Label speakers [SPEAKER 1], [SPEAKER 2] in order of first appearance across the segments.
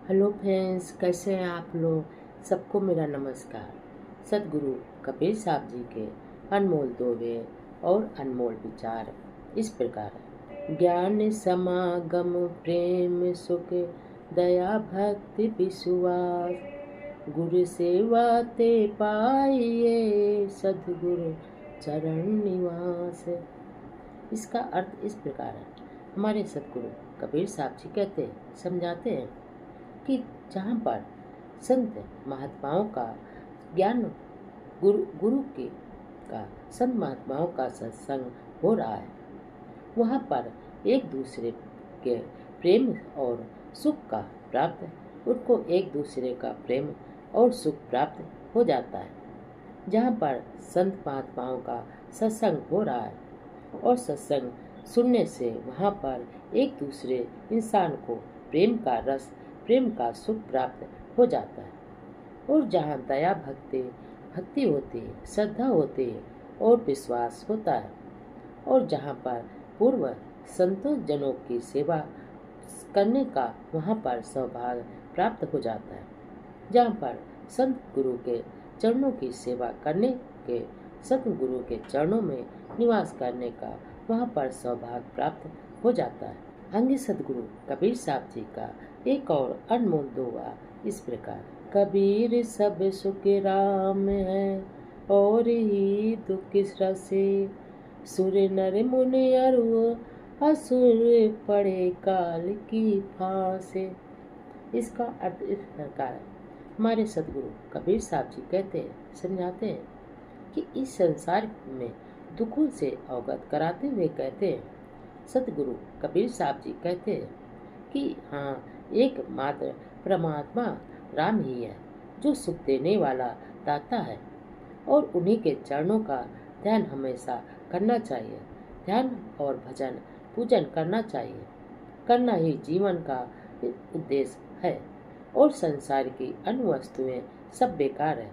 [SPEAKER 1] Hello friends, कैसे हैं आप लोग। सबको मेरा नमस्कार। सदगुरु कबीर साहब जी के अनमोल दोहे और अनमोल विचार इस प्रकार है। ज्ञान समागम प्रेम सुख दया भक्ति विश्वास, गुरु सेवा ते पाइए सदगुरु चरण निवास। इसका अर्थ इस प्रकार है। हमारे सदगुरु कबीर साहब जी कहते हैं, समझाते हैं कि जहाँ पर संत महात्माओं का ज्ञान गुरु के का संत महात्माओं का सत्संग हो रहा है, वहाँ पर एक दूसरे के प्रेम और सुख का प्राप्त उनको एक दूसरे का प्रेम और सुख प्राप्त हो जाता है। जहाँ पर संत महात्माओं का सत्संग हो रहा है और सत्संग सुनने से वहाँ पर एक दूसरे इंसान को प्रेम का सुख प्राप्त हो जाता है। और जहाँ दया भक्ति होती है, श्रद्धा होती है और विश्वास होता है, और जहाँ पर पूर्व संतों जनों की सेवा करने का वहाँ पर सौभाग्य प्राप्त हो जाता है। जहाँ पर संत गुरु के चरणों की सेवा करने के संत गुरु के चरणों में निवास करने का वहाँ पर सौभाग्य प्राप्त हो जाता है। अंग सदगुरु कबीर साहब जी का एक और अनमोल दोहा इस प्रकार। कबीर सब सुख राम है और ही दुख रसे, सुर नर मुनि अरु असुर पड़े काल की फांसे। इसका अर्थ इस प्रकार है। हमारे सदगुरु कबीर साहब जी कहते हैं, समझाते हैं कि इस संसार में दुखों से अवगत कराते हुए कहते हैं, सतगुरु कबीर साहब जी कहते हैं कि हाँ, एकमात्र परमात्मा राम ही है जो सुख देने वाला दाता है, और उन्हीं के चरणों का ध्यान हमेशा करना चाहिए। ध्यान और भजन पूजन करना चाहिए। करना ही जीवन का उद्देश्य है। और संसार की अन्य वस्तुएं सब बेकार है,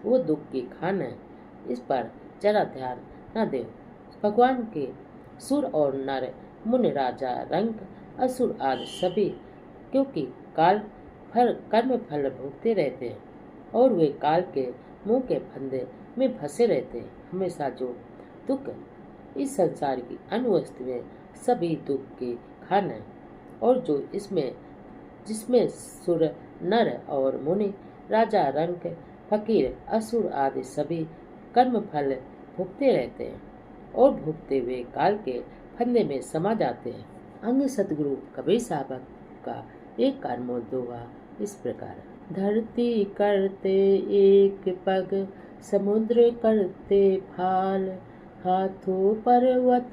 [SPEAKER 1] वो दुख की खान है। इस पर जरा ध्यान न दे। भगवान के सुर और नर मुनि राजा रंक असुर आदि सभी क्योंकि कर्म फल भोगते रहते हैं, और वे काल के मुंह के फंदे में फंसे रहते हैं। हमेशा जो दुख इस संसार की अन्य वस्तुएं सभी दुख की खान है, और जो जिसमें सुर नर और मुनि राजा रंक फकीर असुर आदि सभी कर्म फल भोगते रहते हैं, और भोगते हुए काल के फंदे में समा जाते हैं। अंग सतगुरु कबीर साहब का एक अनमोल दोहा इस प्रकार। धरती करते एक पग समुद्र करते फाल, हाथों पर्वत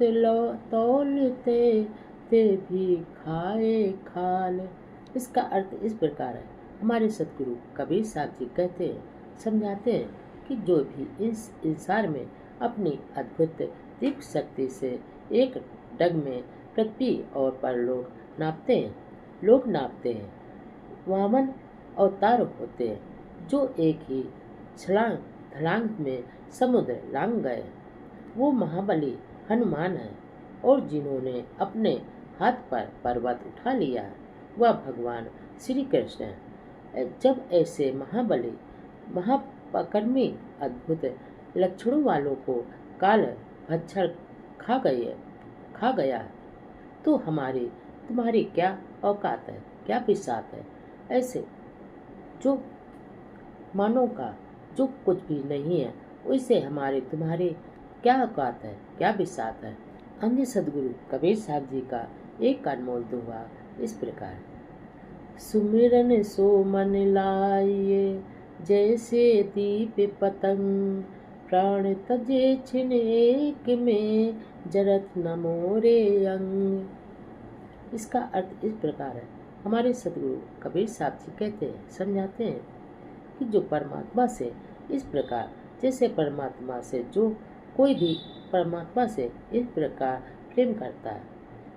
[SPEAKER 1] तौलते ते भी खाए खाल। इसका अर्थ इस प्रकार है। हमारे सतगुरु कबीर साहब जी कहते हैं, समझाते हैं कि जो भी इस इंसान में अपनी अद्भुत दिव्य शक्ति से एक डग में पृथ्वी और परलोक नापते हैं, लोग नापते हैं, वामन अवतार होते हैं, जो एक ही छलांग में समुद्र लांग गए, वो महाबली हनुमान है। और जिन्होंने अपने हाथ पर पर्वत उठा लिया है, वह भगवान श्री कृष्ण है। जब ऐसे महाबली महापकर्मी अद्भुत लक्षणों वालों को काल भक्षण खा गया तो तुम्हारी क्या औकात है, क्या बिसात है। ऐसे जो मानव का जो कुछ भी नहीं है, उससे तुम्हारी क्या औकात है, क्या बिसात है। अन्य सदगुरु कबीर साहब जी का एक अनमोल दोहा इस प्रकार। सुमिरन सो मन लाइए जैसे दीप पतंग, प्राण तजे छिन एक में जरत न मोरे अंग। इसका अर्थ इस प्रकार है। हमारे सदगुरु कबीर साहब जी कहते हैं, समझाते हैं कि जो परमात्मा से इस प्रकार, जैसे परमात्मा से जो कोई भी परमात्मा से इस प्रकार प्रेम करता है,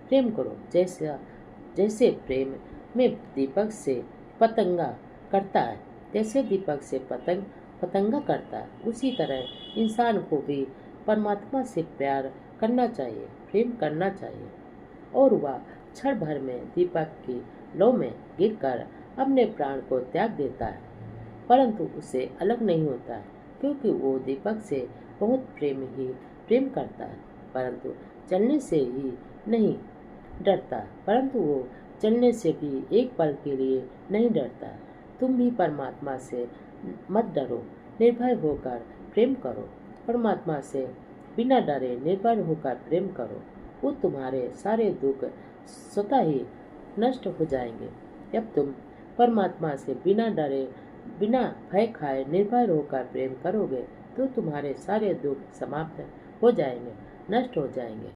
[SPEAKER 1] प्रेम करो जैसे प्रेम में दीपक से पतंगा करता है, जैसे दीपक से पतंगा करता है, उसी तरह इंसान को भी परमात्मा से प्यार करना चाहिए, प्रेम करना चाहिए, और वह क्षण भर में दीपक की लौ में गिरकर अपने प्राण को त्याग देता है, परंतु उससे अलग नहीं होता है, क्योंकि वो दीपक से बहुत प्रेम करता है, परंतु चलने से ही नहीं डरता, परंतु वो चलने से भी एक पल के लिए नहीं डरता। तुम भी परमात्मा से मत डरो, निर्भय होकर प्रेम करो। परमात्मा से बिना डरे निर्भय होकर प्रेम करो। वो तुम्हारे सारे दुख स्वतः ही नष्ट हो जाएंगे। जब तुम परमात्मा से बिना डरे बिना भय खाए निर्भय होकर प्रेम करोगे तो तुम्हारे सारे दुख समाप्त हो जाएंगे, नष्ट हो जाएंगे।